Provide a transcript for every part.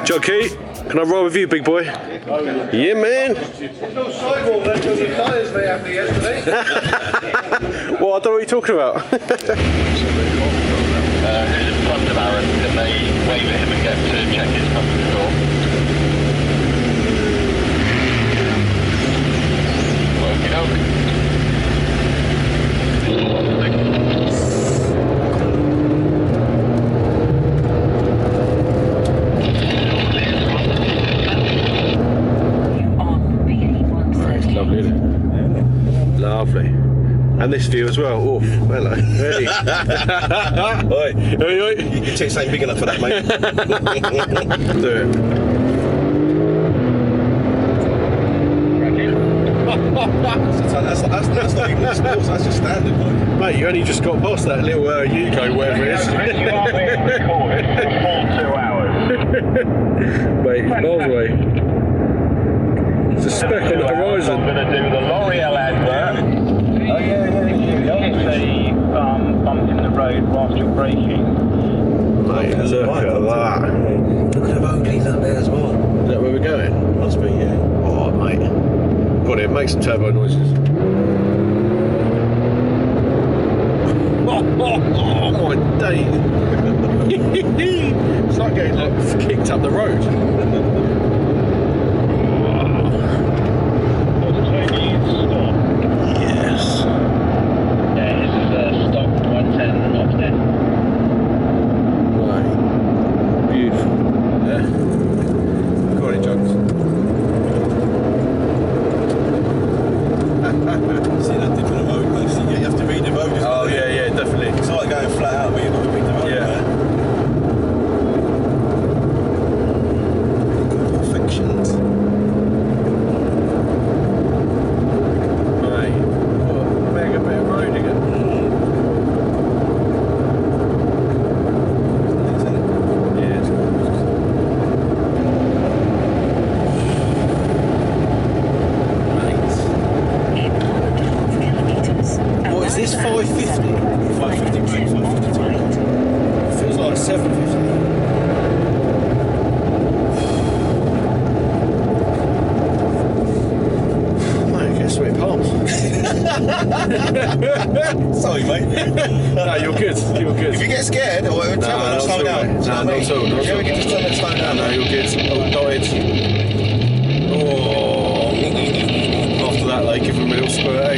Junky, can I ride with you, big boy? Yeah, man. There's no sidewall there because the tyres they had yesterday. Well, I don't know what you're talking about. Who's in front of Aaron? Can they wave at him and get to check his passenger door? Okie doke. Lovely, isn't it? Lovely. And this view as well. Oh, hello. Hey. Oi. Oi, oi. Your tits ain't big enough for that, mate. Do it. That's not even sports, that's just standard, mate. Mate, you only just got past that little Yuko, whatever it is. You are being recorded for a full 2 hours. Mate, it's miles away. It's a speck on the horizon. I'm going to do the L'Oreal advert. Oh, yeah. It's a bump in the road whilst you're braking. Mate, look at that. Look at the Oakleys up there as well. Is that where we're going? Must be, yeah. Oh, mate. Got it, make some turbo noises. Oh, my day. It's like getting kicked up the road. Yes. Yeah, this is stop 110 off there. Right. Beautiful. Yeah. Got it, Jones. See that different road, mate. See, you have to read the road. Oh, yeah, definitely. It's like going flat out, but you've got to read the road. Yeah. Perfections. Right. What a mega bit of road again. Yeah, it's gorgeous. What is this, 550? 550, mate. 552. Feels like 750. Mate, get sweet palms. Sorry, mate. No, you're good. You're good. If you get scared, or tell me to slow down. No, not at all. Yeah, we can just tell me to slow down. No, you're good. Oh, died. Oh. After that, they give him a little squirt, eh?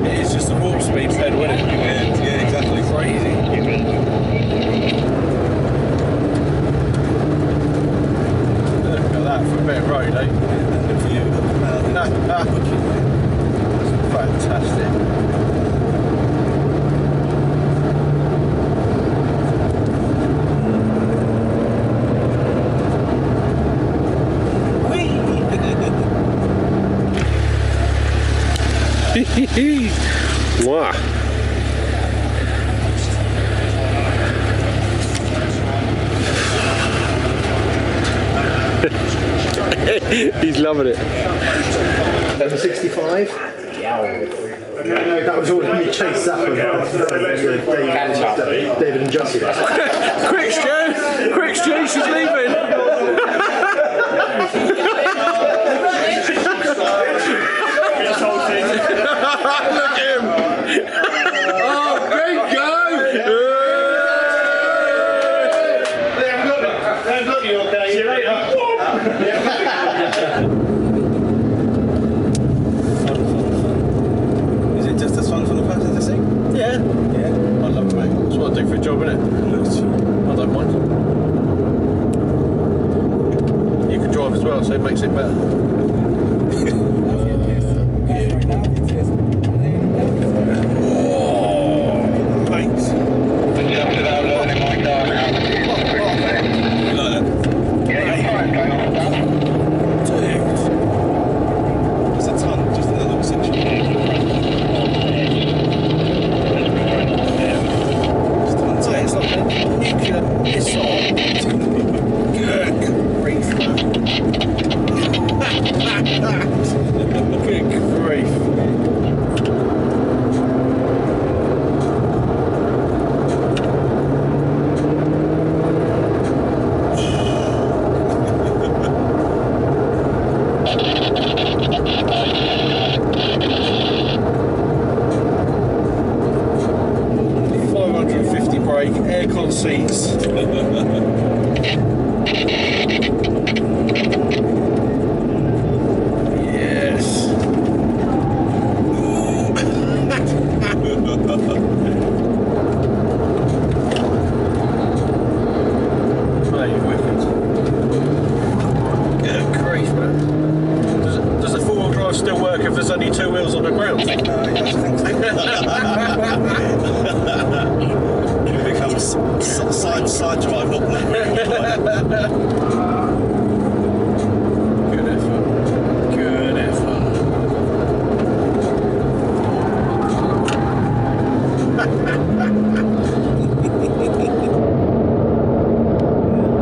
It is just a warp speed pedal, isn't it? Yeah, exactly. Crazy. Look at that for a bit of road, eh? Good for you. Fantastic. Wow. He's loving it. Number 65. No, that was all me chased up with David and Justin. Quick, Stu, she's leaving. Look at him. Oh, great go. See you later. Is it just a song from the passenger seat? Yeah. I love it, mate. That's what I do for a job, innit? I don't mind. You can drive as well, so it makes it better. rounds. No, he doesn't think so. It becomes side drive, not real drive. Good effort. Good effort.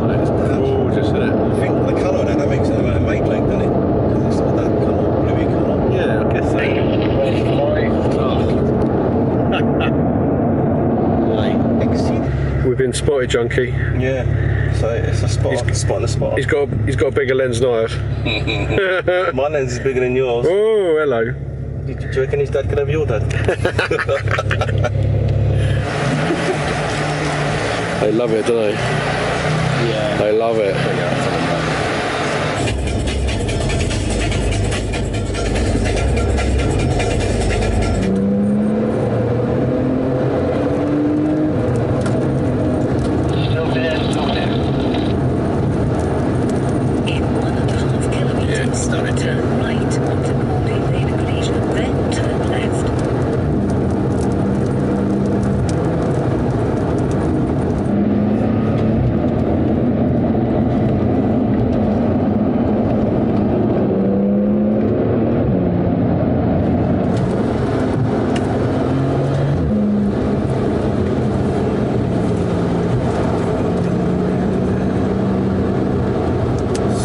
That is gorgeous, isn't it? I think the colour of that makes it a mate link, doesn't it? Because it's like that colour, bluey colour. Yeah, I guess so. We've been spotted, Junky. Yeah. So it's a spot. Spot in the spot. He's got a bigger lens than I have. My lens is bigger than yours. Oh, hello. Do you reckon his dad could have your dad? They love it, don't they? Yeah. They love it. Still there, still there. In 1.5 kilometers, turn right onto Morley Lane Collision, then turn left.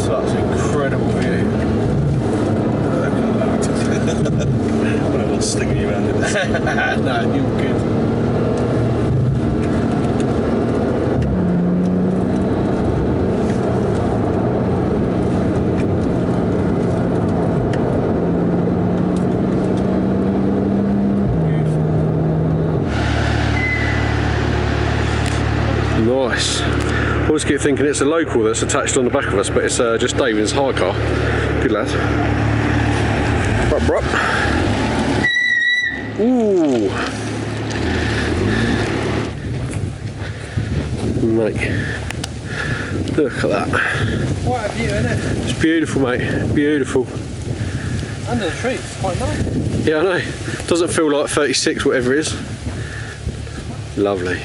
Such incredible view. I'm not sticking you around in this. No, you're good. Nice. Always keep thinking it's a local that's attached on the back of us, but it's just David's hire car. Good lad. Brup, brup. Ooh. Mate. Look at that. Quite a view, isn't it? It's beautiful, mate. Beautiful. Under the tree, it's quite nice. Yeah, I know. Doesn't feel like 36, whatever it is. Lovely.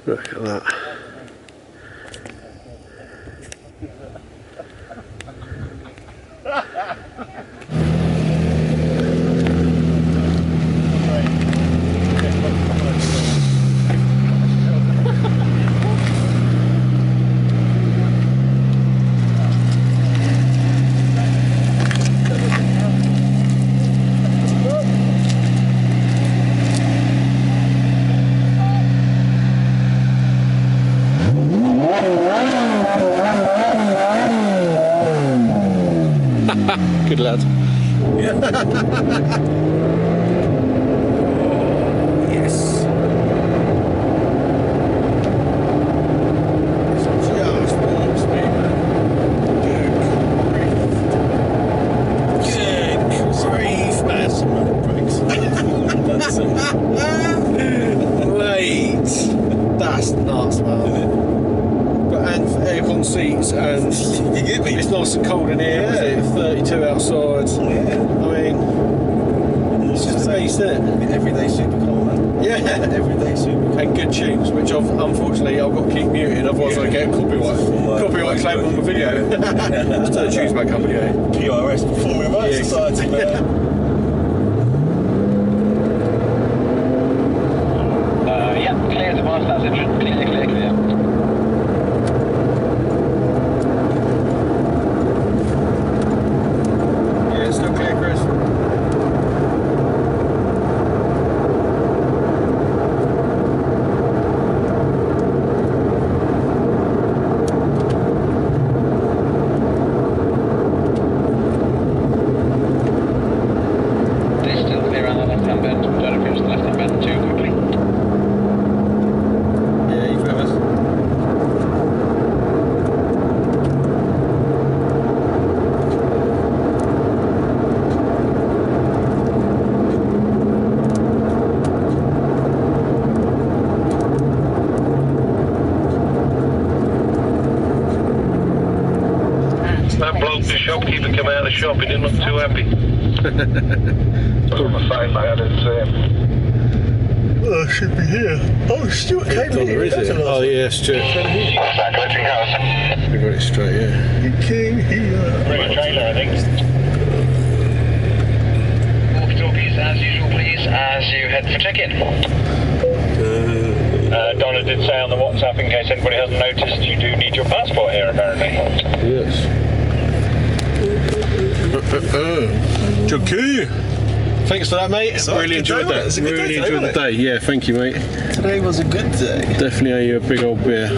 Look at that. Good lad. Yes. Just warm speed, man. Good grief, man. Some brakes. That's it. Mate, that's nuts, man. But and aircon seats, and You get me? it's nice and cold in here. Yeah. Is it 32 outside? Yeah. I mean, it's just a beast, isn't it? Everyday supercar, man. Yeah. Everyday supercar. And good tunes, which unfortunately I've got to keep muted, otherwise I get a copyright claim on the video. Let's turn the tunes back up again. PRS, Performing Rights Yeah. Society, man. Yeah, clear to pass that section. Clear, clear, clear. Yeah, it's still clear, Chris. They're still clear on the left-hand bend. Don't approach the left-hand bend too quickly. Yeah, The shopkeeper came out of the shop, he didn't look too happy. On the phone, mate, I didn't see him. Oh, should be here. Oh, Stuart came in here. Oh yeah, Stuart. Back collecting cars. We got it straight, yeah. He came here. Bring a trailer, I think. Walkie-talkies as usual, please, as you head for check-in. Donna did say on the WhatsApp, in case anybody hasn't noticed, you do need your passport here, apparently. Yes. Junky. Thanks for that, mate. Really enjoyed that. Really enjoyed the day. Yeah, thank you, mate. Today was a good day. Definitely owe you a big old beer.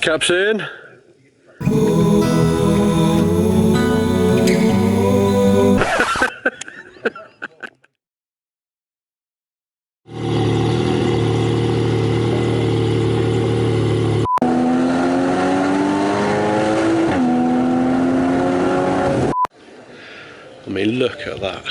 Caps in. I mean, look at that.